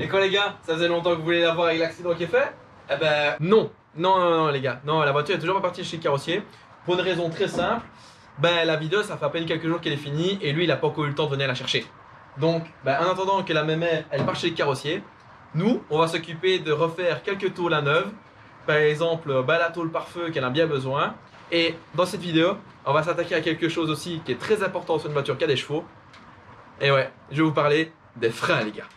Et quoi les gars, ça faisait longtemps que vous voulez l'avoir avec l'accident qui est fait? Eh ben non, non les gars, non, la voiture est toujours pas partie chez le carrossier pour une raison très simple. Ben la vidéo ça fait à peine quelques jours qu'elle est finie et lui il a pas encore eu le temps de venir la chercher. Donc ben, en attendant que la mémère elle part chez le carrossier, nous on va s'occuper de refaire quelques tôles à neuve. Par exemple ben, la tôle pare-feu qu'elle a bien besoin. Et dans cette vidéo on va s'attaquer à quelque chose aussi qui est très important sur une voiture qui a des chevaux. Et ouais, je vais vous parler des freins les gars.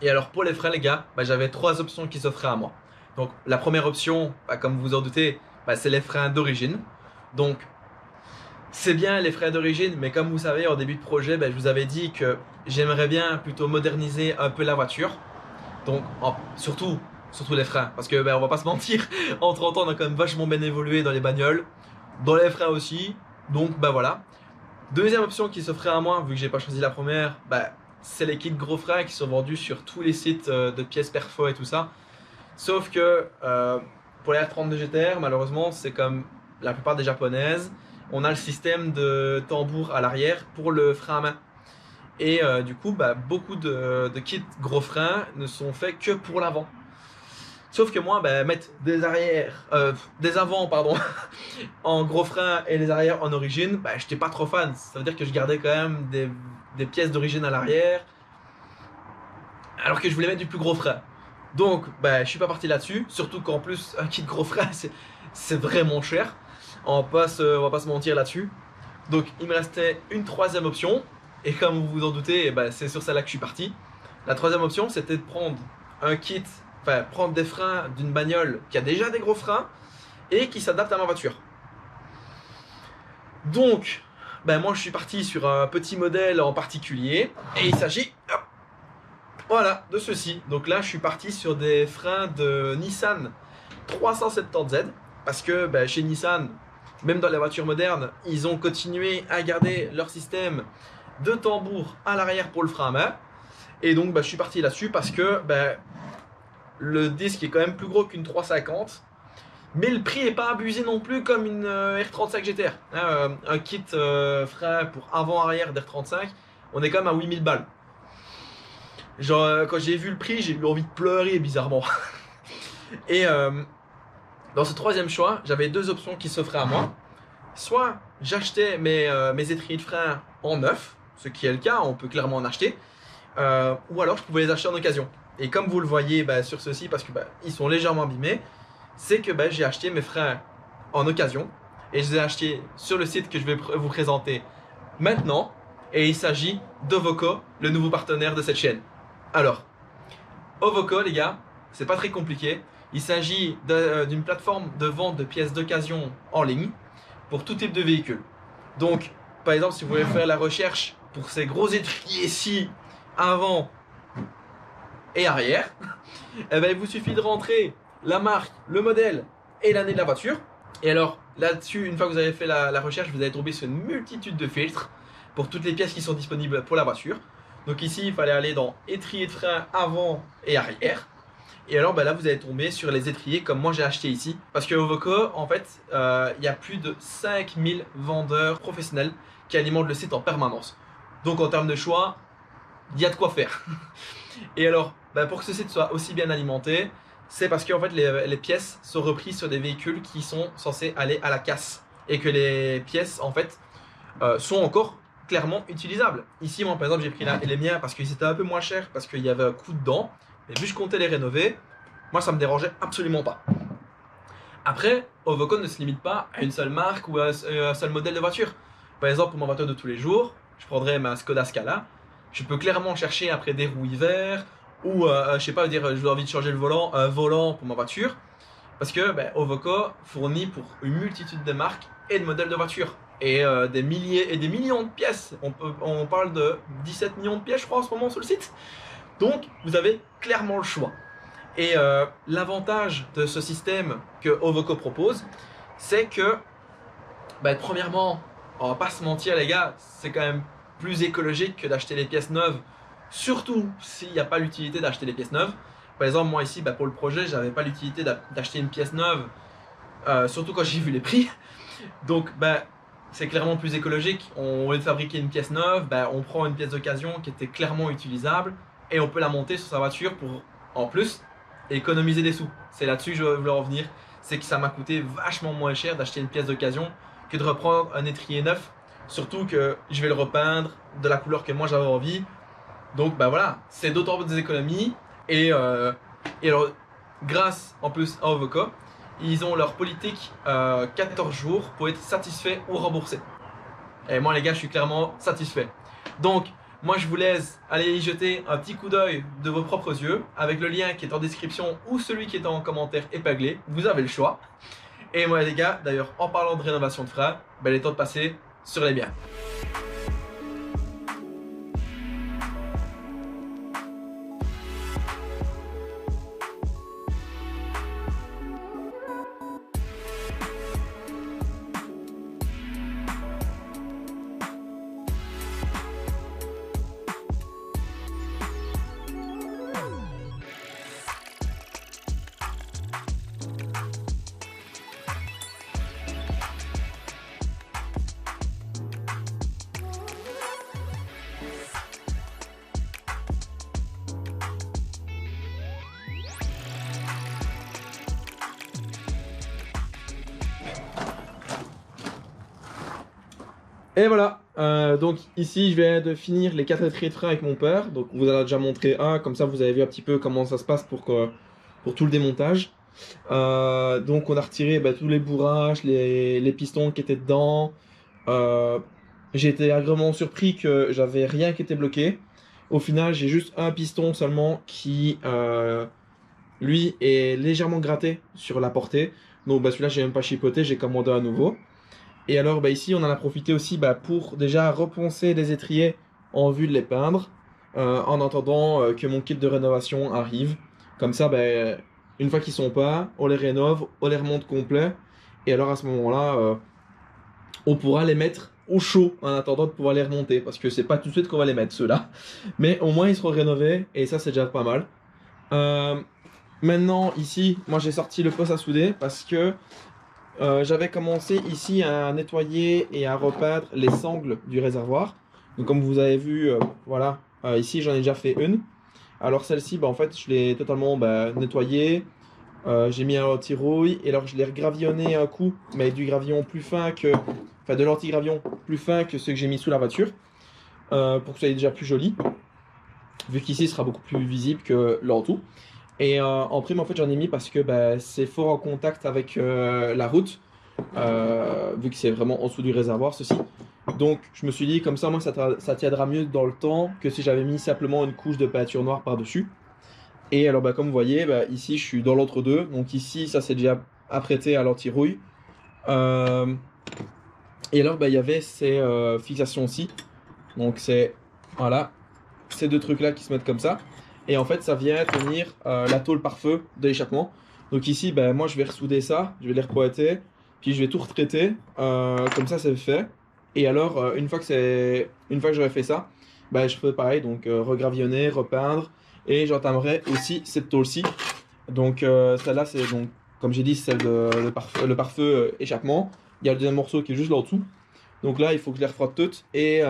Et alors pour les freins les gars, bah, j'avais trois options qui s'offraient à moi. Donc la première option, bah, comme vous en doutez, bah, c'est les freins d'origine. Donc c'est bien les freins d'origine, mais comme vous savez en début de projet, bah, je vous avais dit que j'aimerais bien plutôt moderniser un peu la voiture. Donc surtout les freins, parce que bah, on va pas se mentir, en 30 ans on a quand même vachement bien évolué dans les bagnoles, dans les freins aussi. Donc bah voilà. Deuxième option qui s'offrait à moi, vu que j'ai pas choisi la première, bah, c'est les kits gros freins qui sont vendus sur tous les sites de pièces perfo et tout ça. Sauf que pour les R32 GTR, malheureusement, c'est comme la plupart des japonaises, on a le système de tambour à l'arrière pour le frein à main. Et du coup, bah, beaucoup de kits gros freins ne sont faits que pour l'avant. Sauf que moi, bah, mettre des avants, pardon, en gros frein et les arrières en origine, bah, j'étais pas trop fan. Ça veut dire que je gardais quand même des pièces d'origine à l'arrière, alors que je voulais mettre du plus gros frein. Donc, bah, je suis pas parti là-dessus. Surtout qu'en plus, un kit gros frein, c'est vraiment cher. On va pas se mentir là-dessus. Donc, il me restait une troisième option. Et comme vous vous en doutez, bah, c'est sur celle-là que je suis parti. La troisième option, c'était de prendre un kit, enfin, prendre des freins d'une bagnole qui a déjà des gros freins et qui s'adapte à ma voiture. Donc, ben moi je suis parti sur un petit modèle en particulier et il s'agit, voilà, de ceci. Donc là je suis parti sur des freins de Nissan 370Z parce que ben, chez Nissan, même dans les voitures modernes, ils ont continué à garder leur système de tambour à l'arrière pour le frein à main. Et donc ben, je suis parti là-dessus parce que ben, le disque est quand même plus gros qu'une 350. Mais le prix est pas abusé non plus comme une R35 GTR. Hein, un kit frein pour avant-arrière d'R35, on est quand même à 8000 balles. Genre, quand j'ai vu le prix, j'ai eu envie de pleurer bizarrement. Et dans ce troisième choix, j'avais deux options qui s'offraient à moi. Soit j'achetais mes étriers de frein en neuf, ce qui est le cas, on peut clairement en acheter. Ou alors je pouvais les acheter en occasion. Et comme vous le voyez bah, sur ceux-ci, parce que bah, ils sont légèrement abîmés, c'est que bah, j'ai acheté mes freins en occasion et je les ai achetés sur le site que je vais vous présenter maintenant et il s'agit d'Ovoco, le nouveau partenaire de cette chaîne. Alors, Ovoco les gars, c'est pas très compliqué, il s'agit d'une plateforme de vente de pièces d'occasion en ligne pour tout type de véhicule. Donc, par exemple, si vous voulez faire la recherche pour ces gros étriers-ci avant et arrière, eh ben, il vous suffit de rentrer la marque, le modèle et l'année de la voiture. Et alors là-dessus, une fois que vous avez fait la recherche, vous allez tomber sur une multitude de filtres pour toutes les pièces qui sont disponibles pour la voiture. Donc ici, il fallait aller dans étrier de frein avant et arrière. Et alors bah là, vous allez tomber sur les étriers comme moi j'ai acheté ici. Parce que Ovoco, en fait, il y a plus de 5000 vendeurs professionnels qui alimentent le site en permanence. Donc en termes de choix, il y a de quoi faire. Et alors, bah pour que ce site soit aussi bien alimenté, c'est parce qu'en fait les pièces sont reprises sur des véhicules qui sont censés aller à la casse et que les pièces en fait sont encore clairement utilisables. Ici moi par exemple j'ai pris les miens parce qu'ils étaient un peu moins chers parce qu'il y avait un coup dedans, mais vu que je comptais les rénover, moi ça me dérangeait absolument pas. Après, Ovoco ne se limite pas à une seule marque ou à un seul modèle de voiture. Par exemple pour ma voiture de tous les jours, je prendrais ma Skoda Scala, je peux clairement chercher après des roues hiver ou je sais pas dire j'ai envie de changer le volant, un volant pour ma voiture parce que ben, Ovoco fournit pour une multitude de marques et de modèles de voitures et des milliers et des millions de pièces. On parle de 17 millions de pièces je crois en ce moment sur le site. Donc vous avez clairement le choix. Et l'avantage de ce système que Ovoco propose, c'est que ben, premièrement, on va pas se mentir les gars, c'est quand même plus écologique que d'acheter les pièces neuves, surtout s'il n'y a pas l'utilité d'acheter les pièces neuves. Par exemple, moi ici, bah, pour le projet, j'avais pas l'utilité d'acheter une pièce neuve, surtout quand j'ai vu les prix. Donc, bah, c'est clairement plus écologique. Au lieu de fabriquer une pièce neuve, ben, on prend une pièce d'occasion qui était clairement utilisable et on peut la monter sur sa voiture pour, en plus, économiser des sous. C'est là-dessus que je voulais en venir. C'est que ça m'a coûté vachement moins cher d'acheter une pièce d'occasion que de reprendre un étrier neuf. Surtout que je vais le repeindre de la couleur que moi j'avais envie. Donc ben voilà, c'est d'autant des économies. Et alors, grâce en plus à Ovoca, ils ont leur politique 14 jours pour être satisfait ou remboursé. Et moi les gars, je suis clairement satisfait. Donc, moi je vous laisse aller y jeter un petit coup d'œil de vos propres yeux avec le lien qui est en description ou celui qui est en commentaire épinglé. Vous avez le choix. Et moi les gars, d'ailleurs, en parlant de rénovation de frein, ben, il est temps de passer sur les biens. Et voilà, donc ici je viens de finir les 4 étriers de frein avec mon père. Donc vous en a déjà montré un, comme ça vous avez vu un petit peu comment ça se passe pour tout le démontage. Donc on a retiré tous les bourrages, les pistons qui étaient dedans. J'ai été agréablement surpris que j'avais rien qui était bloqué. Au final j'ai juste un piston seulement qui lui est légèrement gratté sur la portée. Donc celui-là j'ai même pas chipoté, j'ai commandé un nouveau. Et alors ici on en a profité aussi pour déjà reponcer les étriers en vue de les peindre en attendant que mon kit de rénovation arrive. Comme ça une fois qu'ils sont peints, on les rénove, on les remonte complet et alors à ce moment-là on pourra les mettre au chaud en attendant de pouvoir les remonter parce que c'est pas tout de suite qu'on va les mettre ceux-là. Mais au moins ils seront rénovés et ça c'est déjà pas mal. Maintenant ici moi j'ai sorti le poste à souder parce que j'avais commencé ici à nettoyer et à repeindre les sangles du réservoir. Donc comme vous avez vu, voilà, ici j'en ai déjà fait une. Alors celle-ci, en fait, je l'ai totalement nettoyée. J'ai mis un anti-rouille et alors je l'ai regravillonné un coup, mais du gravillon plus fin que, enfin de l'anti-gravillon plus fin que ce que j'ai mis sous la voiture, pour que ça soit déjà plus joli. Vu qu'ici, ce sera beaucoup plus visible que l'en-tout. Et en prime, en fait, j'en ai mis parce que c'est fort en contact avec la route, vu que c'est vraiment en dessous du réservoir, ceci. Donc, je me suis dit, comme ça, moi, ça tiendra mieux dans le temps que si j'avais mis simplement une couche de peinture noire par-dessus. Et alors, comme vous voyez, ici, je suis dans l'entre-deux. Donc ici, ça, c'est déjà apprêté à l'anti-rouille. Et alors, il y avait ces fixations-ci. Donc, c'est, voilà, ces deux trucs-là qui se mettent comme ça. Et en fait, ça vient tenir la tôle pare feu de l'échappement. Donc ici, moi, je vais ressouder ça, je vais les repointer, puis je vais tout retraiter. Comme ça, c'est fait. Et alors, une fois que j'aurai fait ça, je ferai pareil, donc regravillonner, repeindre. Et j'entamerai aussi cette tôle-ci. Donc celle-là, c'est donc, comme j'ai dit, celle le pare-feu échappement. Il y a le deuxième morceau qui est juste là en dessous. Donc là, il faut que je les refrotte toutes. Et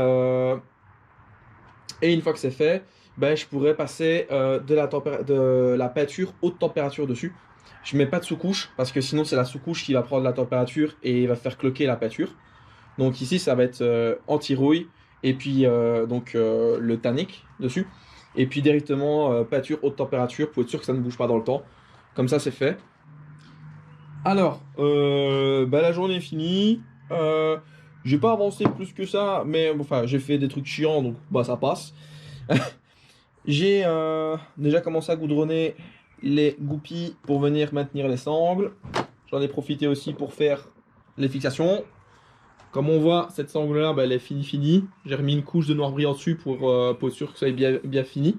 une fois que c'est fait, je pourrais passer de la peinture haute température dessus. Je mets pas de sous-couche parce que sinon c'est la sous-couche qui va prendre la température et va faire cloquer la peinture. Donc ici ça va être anti-rouille et puis le tannique dessus. Et puis directement peinture haute température pour être sûr que ça ne bouge pas dans le temps. Comme ça c'est fait. Alors, la journée est finie. J'ai pas avancé plus que ça, mais enfin j'ai fait des trucs chiants donc ça passe. J'ai déjà commencé à goudronner les goupilles pour venir maintenir les sangles. J'en ai profité aussi pour faire les fixations. Comme on voit, cette sangle-là, elle est finie. J'ai remis une couche de noir brillant dessus pour être sûr que ça soit bien fini.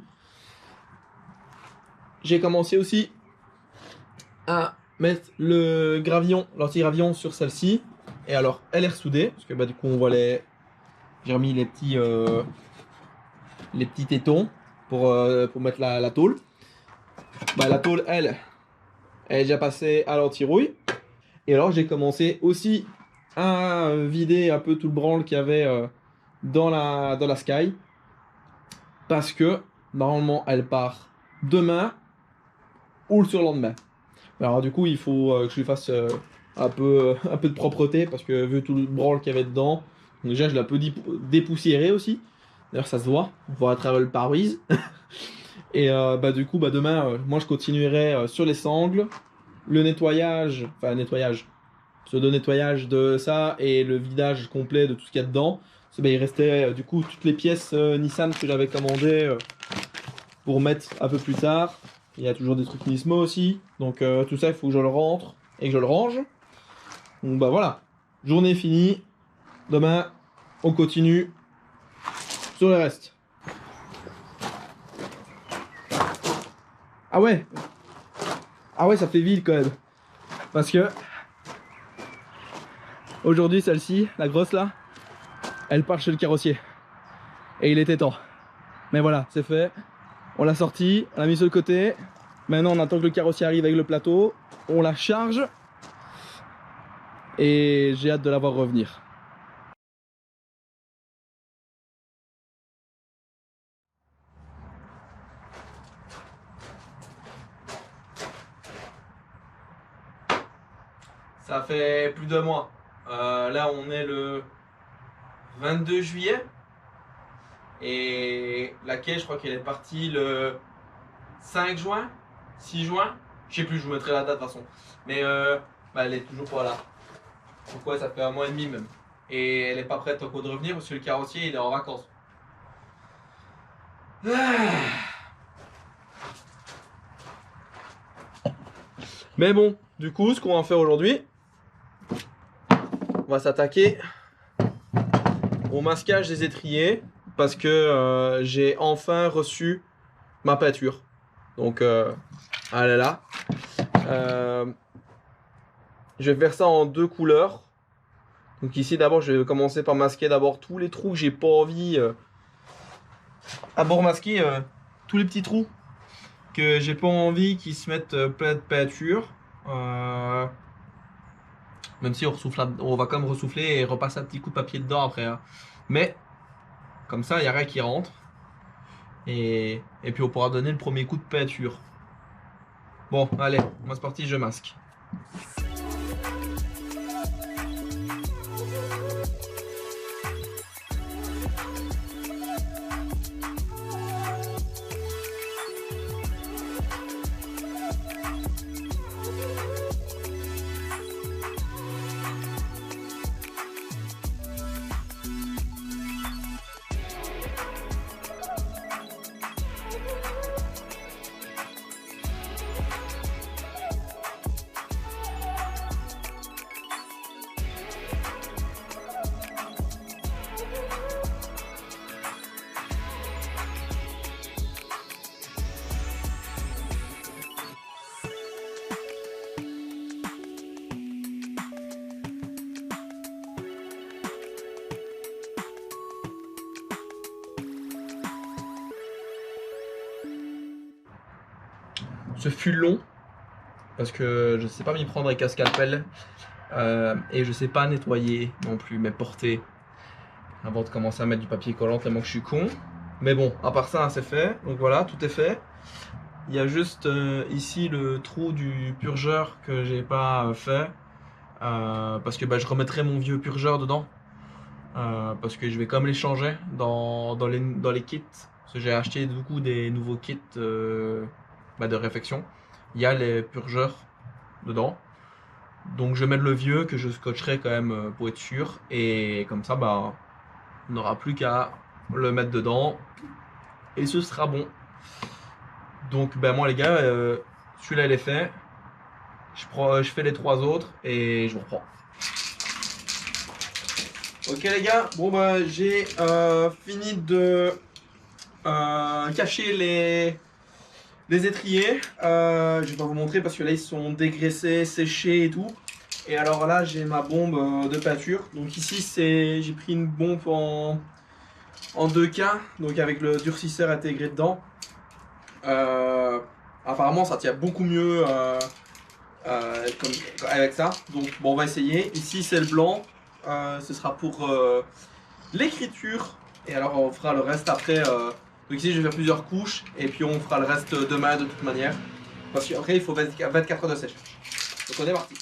J'ai commencé aussi à mettre le gravillon, l'anti-gravillon sur celle-ci. Et alors, elle est ressoudée, parce que du coup, on voit j'ai remis les petits tétons pour mettre la tôle. La tôle, elle est déjà passée à l'anti-rouille. Et alors, j'ai commencé aussi vider un peu tout le branle qu'il y avait dans la Sky. Parce que normalement elle part demain ou le surlendemain. Alors du coup il faut que je lui fasse un peu de propreté parce que vu tout le branle qu'il y avait dedans, déjà je l'ai un peu dépoussiéré aussi. D'ailleurs ça se voit, on voit à travers le pare-brise. Et bah du coup bah demain moi je continuerai sur les sangles, le nettoyage, enfin nettoyage, pseudo-nettoyage de ça et le vidage complet de tout ce qu'il y a dedans. Parce que, bah, il restait du coup toutes les pièces Nissan que j'avais commandées pour mettre un peu plus tard. Il y a toujours des trucs Nismo aussi. Donc tout ça, il faut que je le rentre et que je le range. Donc bah voilà, journée finie. Demain, on continue sur le reste. Ah ouais, ah ouais, ça fait vide quand même. Parce que aujourd'hui, celle-ci, la grosse là, elle part chez le carrossier. Et il était temps. Mais voilà, c'est fait. On l'a sorti, on l'a mis sur le côté. Maintenant, on attend que le carrossier arrive avec le plateau. On la charge. Et j'ai hâte de la voir revenir. Ça fait plus d'un mois. Là, on est le 22 juillet. Et la quai, je crois qu'elle est partie le 5 juin, 6 juin. Je sais plus, je vous mettrai la date de toute façon. Mais bah, elle est toujours pas là. Pourquoi? Ça fait un mois et demi même. Et elle est pas prête encore de revenir parce que le carrossier il est en vacances. Mais bon, du coup, ce qu'on va faire aujourd'hui, on va s'attaquer au masquage des étriers parce que j'ai enfin reçu ma peinture. Donc, elle est là. Je vais faire ça en deux couleurs. Donc ici, d'abord, je vais commencer par masquer d'abord tous les trous que j'ai pas envie. D'abord masquer tous les petits trous que j'ai pas envie qu'ils se mettent plein de peinture. Même si on, on va quand même ressouffler et repasser un petit coup de papier dedans après. Hein. Mais comme ça, il n'y a rien qui rentre. Et puis on pourra donner le premier coup de peinture. Bon, allez, moi c'est parti, je masque. Ce fut long parce que je ne sais pas m'y prendre avec un scalpel et je ne sais pas nettoyer non plus mes portées avant de commencer à mettre du papier collant tellement que je suis con. Mais bon, à part ça, c'est fait. Donc voilà, tout est fait. Il y a juste ici le trou du purgeur que j'ai pas fait parce que bah, je remettrai mon vieux purgeur dedans parce que je vais quand même les changer dans les kits. Parce que j'ai acheté du coup des nouveaux kits bah, de réfection. Il y a les purgeurs dedans. Donc je vais mettre le vieux que je scotcherai quand même pour être sûr. Et comme ça, bah, on n'aura plus qu'à le mettre dedans. Et ce sera bon. Donc ben moi les gars, celui-là il est fait. Je fais les trois autres et je vous reprends. Ok les gars, bon bah j'ai fini de cacher les étriers. Je vais pas vous montrer parce que là ils sont dégraissés, séchés et tout. Et alors là j'ai ma bombe de peinture. Donc ici j'ai pris une bombe en 2K, donc avec le durcisseur intégré dedans. Apparemment ça tient beaucoup mieux avec ça. Donc bon on va essayer. Ici c'est le blanc. ce sera pour l'écriture. Et alors on fera le reste après. Donc ici je vais faire plusieurs couches et puis on fera le reste demain de toute manière. Parce qu'après il faut 24 heures de séchage. Donc on est parti.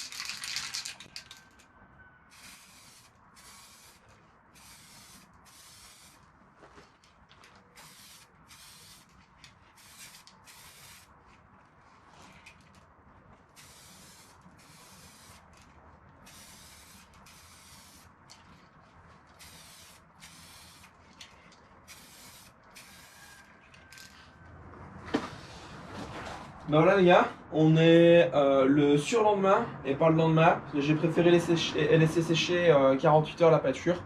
Ben voilà les gars, on est le surlendemain et pas le lendemain. J'ai préféré laisser sécher 48 heures la poture.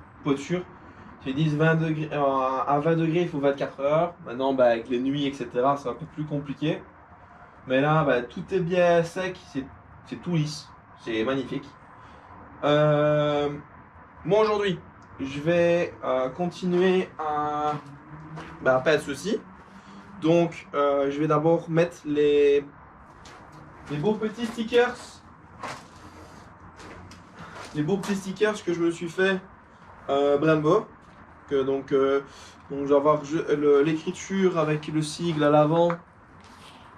J'ai dit 20 degrés, à 20 degrés il faut 24 heures. Maintenant bah, avec les nuits etc c'est un peu plus compliqué. Mais là bah, tout est bien sec, c'est tout lisse, c'est magnifique. Moi aujourd'hui je vais continuer à faire ceci. Donc je vais d'abord mettre les beaux petits stickers. Les beaux petits stickers que je me suis fait Brembo. Donc je vais avoir l'écriture avec le sigle à l'avant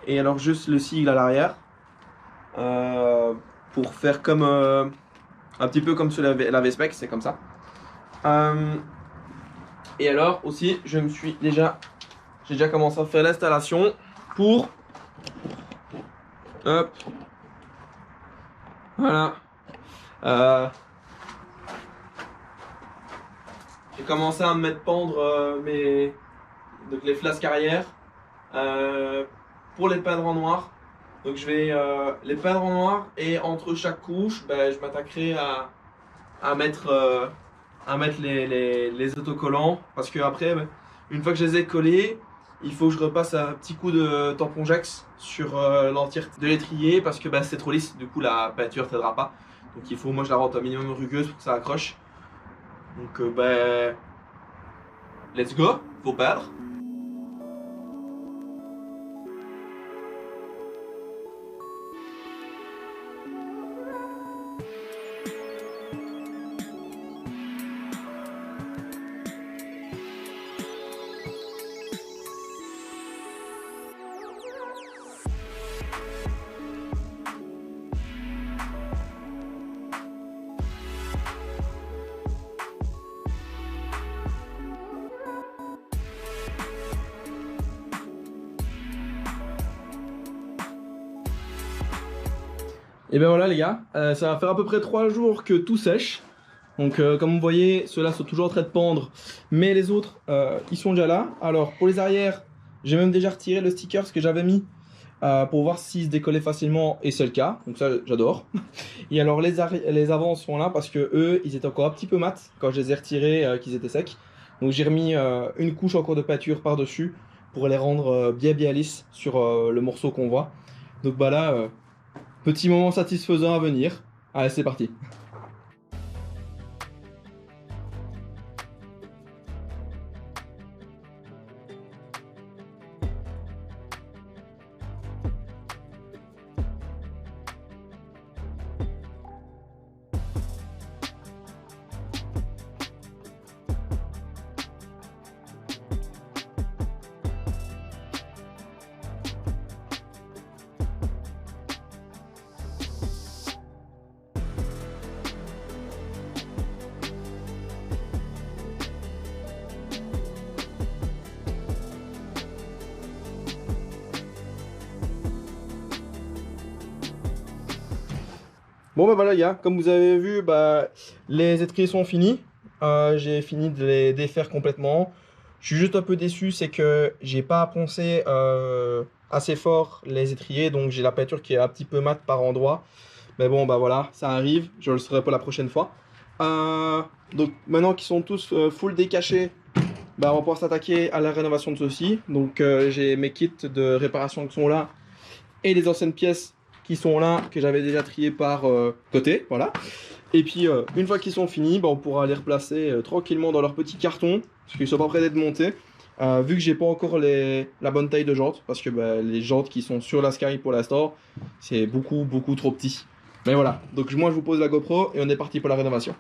et alors juste le sigle à l'arrière. Pour faire comme un petit peu comme sur la V-Spec, c'est comme ça. Et alors aussi j'ai déjà commencé à faire l'installation pour hop voilà j'ai commencé à me mettre pendre donc les flasques arrière pour les peindre en noir. Donc je vais les peindre en noir et entre chaque couche je m'attaquerai à mettre les autocollants parce que après une fois que je les ai collés il faut que je repasse un petit coup de tampon Jax sur l'entièreté de l'étrier parce que c'est trop lisse, du coup la peinture ne t'aidera pas. Donc il faut, moi je la rends un minimum rugueuse pour que ça accroche. Donc let's go, faut peindre. Et ben voilà les gars, ça va faire à peu près 3 jours que tout sèche. Donc comme vous voyez, ceux-là sont toujours en train de pendre, mais les autres, ils sont déjà là. Alors pour les arrières, j'ai même déjà retiré le sticker que j'avais mis pour voir s'il se décollait facilement, et c'est le cas, donc ça j'adore. Et alors les avants sont là parce que eux, ils étaient encore un petit peu mat quand je les ai retirés, qu'ils étaient secs. Donc j'ai remis une couche encore de peinture par-dessus pour les rendre bien lisses sur le morceau qu'on voit. Donc bah là... petit moment satisfaisant à venir. Allez, c'est parti. Bon bah voilà les gars, comme vous avez vu, les étriers sont finis. J'ai fini de les défaire complètement. Je suis juste un peu déçu, c'est que j'ai pas poncé assez fort les étriers, donc j'ai la peinture qui est un petit peu mate par endroit. Mais bon bah voilà, ça arrive, je le saurai pour la prochaine fois. Donc maintenant qu'ils sont tous full décachés, on va pouvoir s'attaquer à la rénovation de ceux-ci. Donc j'ai mes kits de réparation qui sont là et les anciennes pièces qui sont là, que j'avais déjà triées par côté, voilà. Et puis une fois qu'ils sont finis, on pourra les replacer tranquillement dans leur petit carton, parce qu'ils ne sont pas prêts d'être montés. Vu que j'ai pas encore la bonne taille de jantes, parce que les jantes qui sont sur la Sky pour l'instant, c'est beaucoup trop petit. Mais voilà, donc moi je vous pose la GoPro et on est parti pour la rénovation.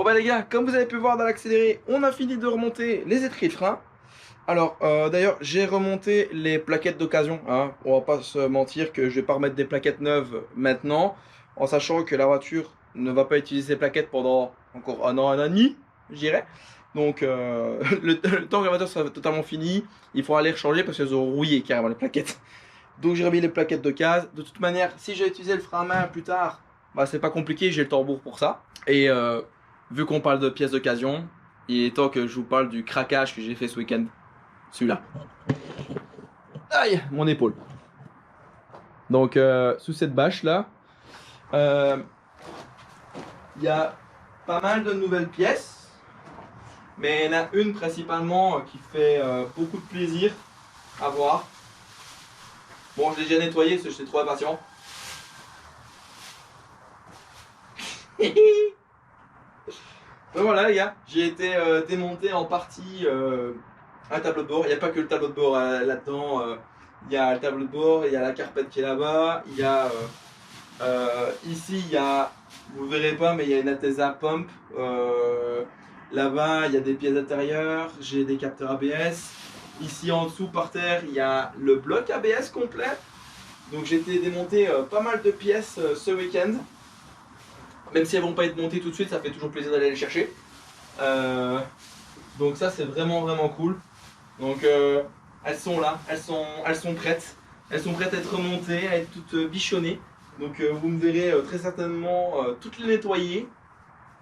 Bon bah les gars, comme vous avez pu voir dans l'accéléré, on a fini de remonter les étriers de frein. Alors d'ailleurs j'ai remonté les plaquettes d'occasion, hein. On va pas se mentir que je vais pas remettre des plaquettes neuves maintenant, en sachant que la voiture ne va pas utiliser ces plaquettes pendant encore un an et demi, je dirais. Donc le temps que la voiture sera totalement finie, il faudra les rechanger parce qu'elles ont rouillé carrément les plaquettes. Donc j'ai remis les plaquettes d'occasion. De toute manière, si j'ai utilisé le frein à main plus tard, bah c'est pas compliqué, j'ai le tambour pour ça. Et vu qu'on parle de pièces d'occasion, il est temps que je vous parle du craquage que j'ai fait ce week-end. Celui-là. Aïe, mon épaule. Donc sous cette bâche là, il y a pas mal de nouvelles pièces, mais il y en a une principalement qui fait beaucoup de plaisir à voir. Bon, je l'ai déjà nettoyé parce que j'étais trop impatient. Donc voilà les gars, j'ai été démonté en partie un tableau de bord. Il n'y a pas que le tableau de bord là-dedans. Il y a le tableau de bord, il y a la carpette qui est là-bas. Il y a ici, il y a, vous verrez pas, mais il y a une Atesa Pump. Là-bas, il y a des pièces intérieures. J'ai des capteurs ABS. Ici en dessous par terre, il y a le bloc ABS complet. Donc j'ai été démonter pas mal de pièces ce week-end. Même si elles vont pas être montées tout de suite, ça fait toujours plaisir d'aller les chercher. Donc ça c'est vraiment cool. Donc elles sont là, elles sont prêtes. Elles sont prêtes à être remontées, à être toutes bichonnées. Donc vous me verrez très certainement toutes les nettoyer.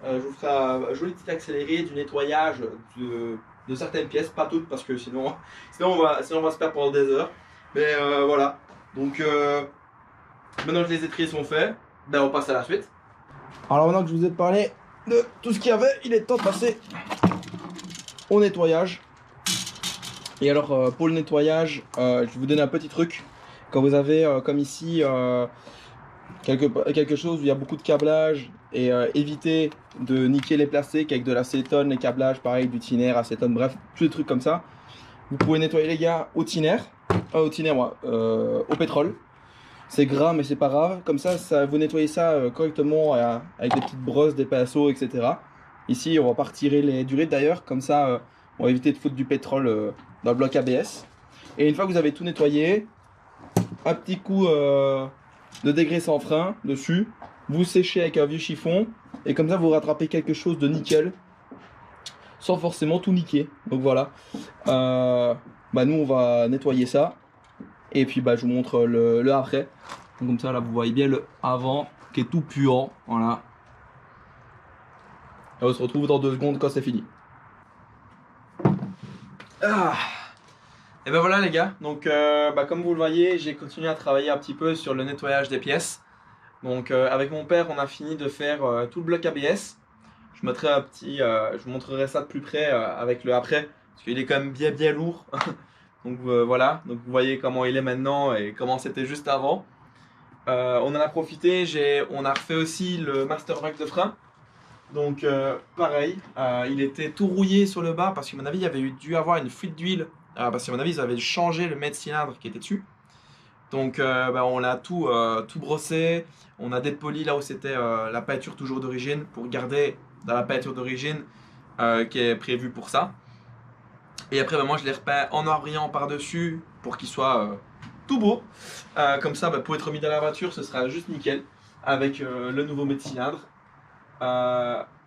Je vous ferai un joli petit accéléré du nettoyage de certaines pièces, pas toutes parce que sinon on va se perdre pendant des heures. Mais voilà. Donc maintenant que les étriers sont faits, ben, on passe à la suite. Alors maintenant que je vous ai parlé de tout ce qu'il y avait, il est temps de passer au nettoyage. Et alors pour le nettoyage, je vais vous donner un petit truc. Quand vous avez comme ici quelque chose où il y a beaucoup de câblage et éviter de niquer les plastiques avec de l'acétone, les câblages pareil, du thinner, acétone, bref, tous les trucs comme ça. Vous pouvez nettoyer les gars au thinner, au pétrole. C'est gras mais c'est pas grave, comme ça vous nettoyez ça correctement avec des petites brosses, des pinceaux, etc. Ici on va pas retirer les durites d'ailleurs, comme ça on va éviter de foutre du pétrole dans le bloc ABS. Et une fois que vous avez tout nettoyé, un petit coup de dégraissant frein dessus, vous séchez avec un vieux chiffon et comme ça vous rattrapez quelque chose de nickel sans forcément tout niquer. Donc voilà, bah nous on va nettoyer ça. Et puis bah, je vous montre le après. Donc, comme ça là vous voyez bien le avant qui est tout puant. Voilà. Et on se retrouve dans 2 secondes quand c'est fini. Ah. Et ben voilà les gars. Donc bah, comme vous le voyez, j'ai continué à travailler un petit peu sur le nettoyage des pièces. Donc avec mon père on a fini de faire tout le bloc ABS. Je mettrai un petit, je vous montrerai ça de plus près avec le après. Parce qu'il est quand même bien lourd. Donc voilà, donc vous voyez comment il est maintenant et comment c'était juste avant. On en a profité, on a refait aussi le master vac de frein. Donc pareil, il était tout rouillé sur le bas parce qu'à mon avis il y avait dû avoir une fuite d'huile. Parce qu'à mon avis ils avaient changé le mètre-cylindre qui était dessus. Donc bah, on l'a tout brossé, on a dépoli là où c'était la peinture toujours d'origine pour garder dans la peinture d'origine qui est prévue pour ça. Et après, bah, moi, je l'ai repeint en noir brillant par-dessus pour qu'il soit tout beau. Comme ça, bah, pour être mis dans la voiture, ce sera juste nickel avec le nouveau mètre-cylindre.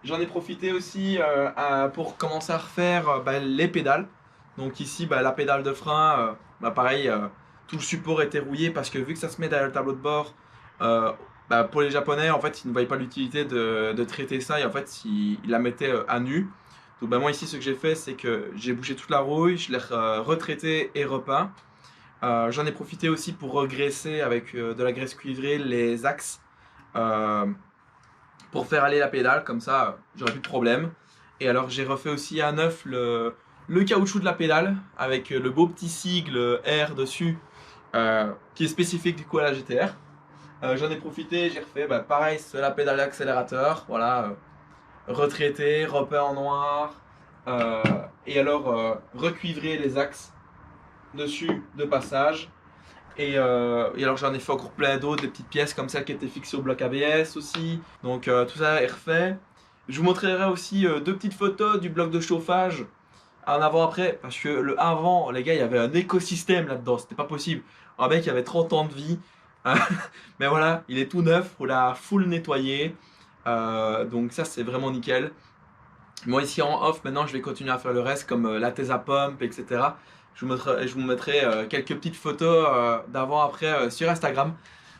J'en ai profité aussi pour commencer à refaire bah, les pédales. Donc ici, bah, la pédale de frein, bah, pareil, tout le support était rouillé parce que vu que ça se met derrière le tableau de bord, bah, pour les Japonais, en fait, ils ne voyaient pas l'utilité de traiter ça et en fait, ils la mettaient à nu. Donc bah moi ici ce que j'ai fait c'est que j'ai bouché toute la rouille, je l'ai retraité et repeint. J'en ai profité aussi pour regraisser avec de la graisse cuivrée les axes pour faire aller la pédale, comme ça j'aurais plus de problème. Et alors j'ai refait aussi à neuf le caoutchouc de la pédale avec le beau petit sigle R dessus qui est spécifique du coup à la GTR. J'en ai profité, j'ai refait bah, pareil c'est la pédale d'accélérateur, voilà. Retraité, repeint en noir, et alors recuivrer les axes dessus de passage. Et alors j'en ai fait encore plein d'autres, des petites pièces comme celle qui était fixée au bloc ABS aussi. Donc tout ça est refait. Je vous montrerai aussi deux petites photos du bloc de chauffage en avant-après, parce que le avant, les gars, il y avait un écosystème là-dedans, c'était pas possible. Un mec qui avait 30 ans de vie, mais voilà, il est tout neuf, on l'a full nettoyé, donc ça c'est vraiment nickel. Moi ici en off, maintenant je vais continuer à faire le reste comme la Tesa Pump, etc. Je vous mettrai quelques petites photos d'avant-après sur Instagram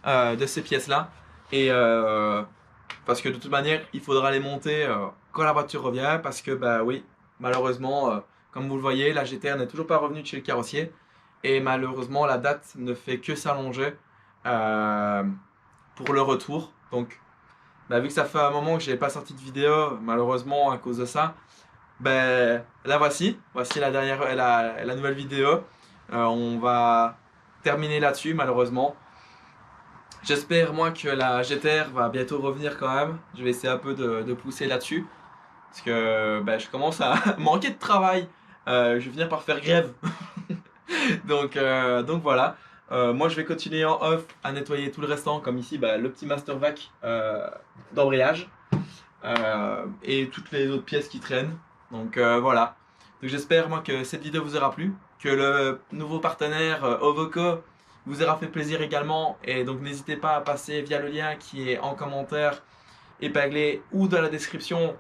de ces pièces-là. Et parce que de toute manière, il faudra les monter quand la voiture revient. Parce que, bah oui, malheureusement, comme vous le voyez, la GTR n'est toujours pas revenue de chez le carrossier. Et malheureusement, la date ne fait que s'allonger euh, pour le retour. Donc, bah, vu que ça fait un moment que je n'avais pas sorti de vidéo, malheureusement, à cause de ça, ben la voici. Voici la dernière, la nouvelle vidéo. On va terminer là-dessus, malheureusement. J'espère moi que la GTR va bientôt revenir quand même. Je vais essayer un peu de pousser là-dessus. Parce que ben, je commence à manquer de travail. Je vais finir par faire grève. Donc voilà. Moi je vais continuer en off à nettoyer tout le restant. Comme ici ben, le petit Master Vac d'embrayage. Et toutes les autres pièces qui traînent. Donc voilà. Donc j'espère moi que cette vidéo vous aura plu. Que le nouveau partenaire Ovoco vous aura fait plaisir également. Et donc n'hésitez pas à passer via le lien qui est en commentaire épinglé ou dans la description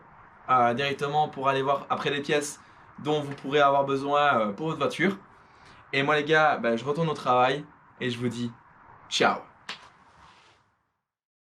directement pour aller voir après les pièces dont vous pourrez avoir besoin pour votre voiture. Et moi les gars, ben, je retourne au travail et je vous dis ciao.